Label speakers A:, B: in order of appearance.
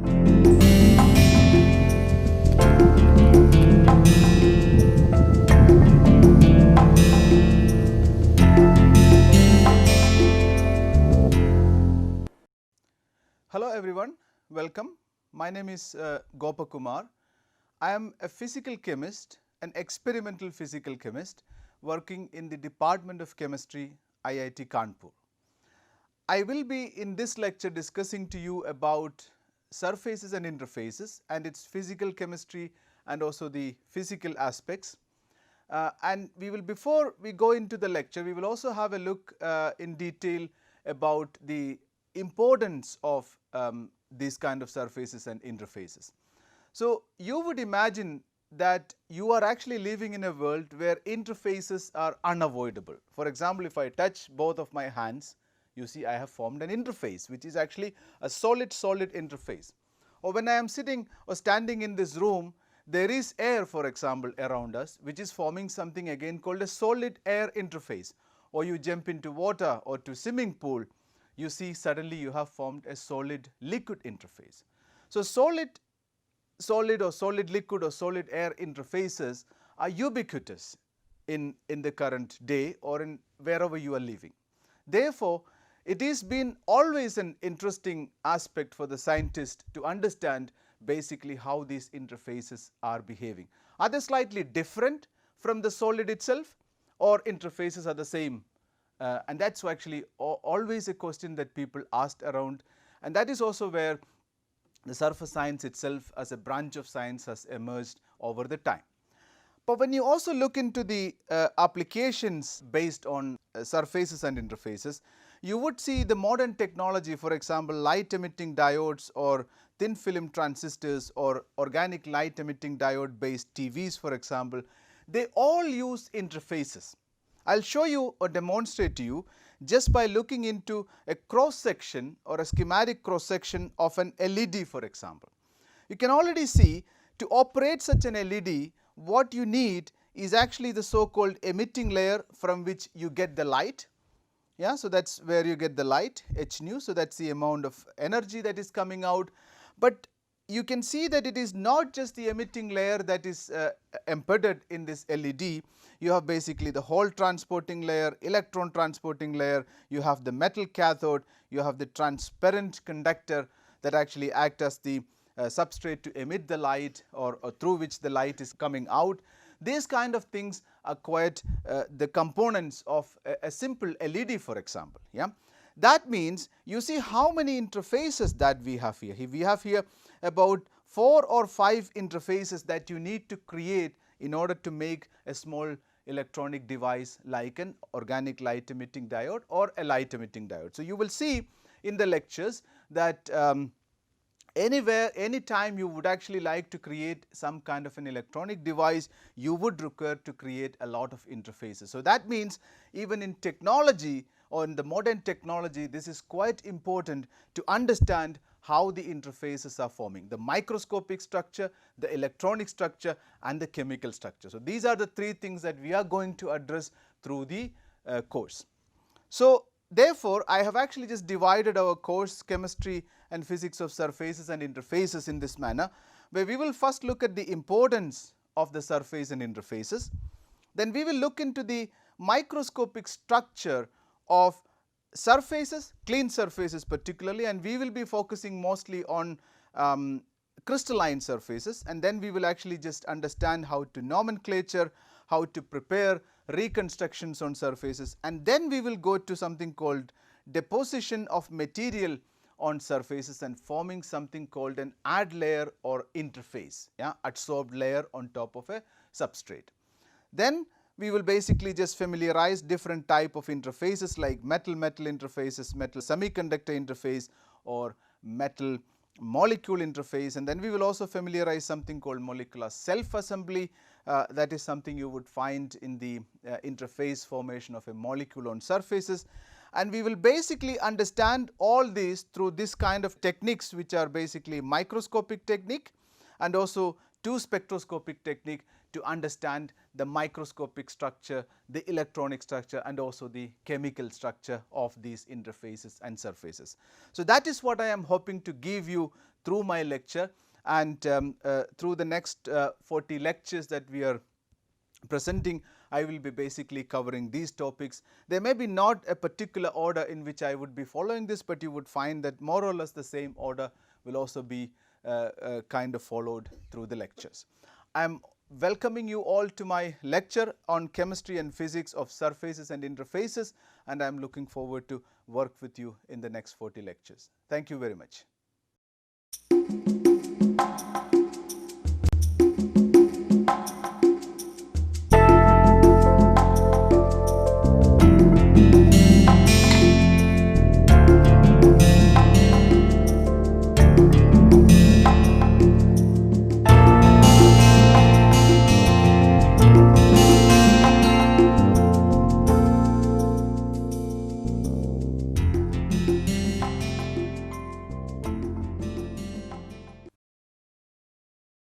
A: Hello everyone, welcome. My name is Gopakumar. I am a physical chemist, an experimental physical chemist working in the Department of Chemistry, IIT Kanpur. I will be in this lecture discussing to you about surfaces and interfaces and its physical chemistry and also the physical aspects. And we will, before we go into the lecture, we will also have a look in detail about the importance of these kind of surfaces and interfaces. So, you would imagine that you are actually living in a world where interfaces are unavoidable. For example, if I touch both of my hands, you see I have formed an interface which is actually a solid interface. Or when I am sitting or standing in this room, there is air, for example, around us which is forming something again called a solid air interface. Or you jump into water or to swimming pool, you see suddenly you have formed a solid liquid interface. So, solid or solid liquid or solid air interfaces are ubiquitous in the current day or in wherever you are living. Therefore, it has been always an interesting aspect for the scientist to understand basically how these interfaces are behaving. Are they slightly different from the solid itself, or interfaces are the same? And that is actually always a question that people asked around, and that is also where the surface science itself as a branch of science has emerged over the time. But when you also look into the applications based on surfaces and interfaces, you would see the modern technology, for example, light emitting diodes or thin film transistors or organic light emitting diode based TVs, for example, they all use interfaces. I will show you or demonstrate to you just by looking into a cross section or a schematic cross section of an LED, for example. You can already see to operate such an LED, what you need is actually the so called emitting layer from which you get the light. Yeah, so that is where you get the light, H nu. So, that is the amount of energy that is coming out, but you can see that it is not just the emitting layer that is embedded in this LED. You have basically the Hall transporting layer, electron transporting layer, you have the metal cathode, you have the transparent conductor that actually act as the substrate to emit the light or through which the light is coming out. These kind of things are quite the components of a simple LED, for example. Yeah. That means you see how many interfaces that we have here. We have here about 4 or 5 interfaces that you need to create in order to make a small electronic device like an organic light emitting diode or a light emitting diode. So, you will see in the lectures that anywhere, anytime you would actually like to create some kind of an electronic device, you would require to create a lot of interfaces. So, that means even in technology or in the modern technology, this is quite important to understand how the interfaces are forming, the microscopic structure, the electronic structure and the chemical structure. So, these are the 3 things that we are going to address through the course. So, therefore, I have actually just divided our course chemistry and physics of surfaces and interfaces in this manner, where we will first look at the importance of the surface and interfaces. Then we will look into the microscopic structure of surfaces, clean surfaces particularly, and we will be focusing mostly on crystalline surfaces, and then we will actually just understand how to nomenclature, how to prepare reconstructions on surfaces, and then we will go to something called deposition of material on surfaces and forming something called an add layer or interface, yeah, adsorbed layer on top of a substrate. Then we will basically just familiarize different type of interfaces like metal interfaces, metal semiconductor interface or metal molecule interface, and then we will also familiarize something called molecular self assembly. That is something you would find in the interface formation of a molecule on surfaces, and we will basically understand all these through this kind of techniques, which are basically microscopic technique and also 2 spectroscopic technique to understand the microscopic structure, the electronic structure and also the chemical structure of these interfaces and surfaces. So, that is what I am hoping to give you through my lecture, and through the next 40 lectures that we are presenting, I will be basically covering these topics. There may be not a particular order in which I would be following this, but you would find that more or less the same order will also be kind of followed through the lectures. I am welcoming you all to my lecture on chemistry and physics of surfaces and interfaces, and I am looking forward to work with you in the next 40 lectures. Thank you very much.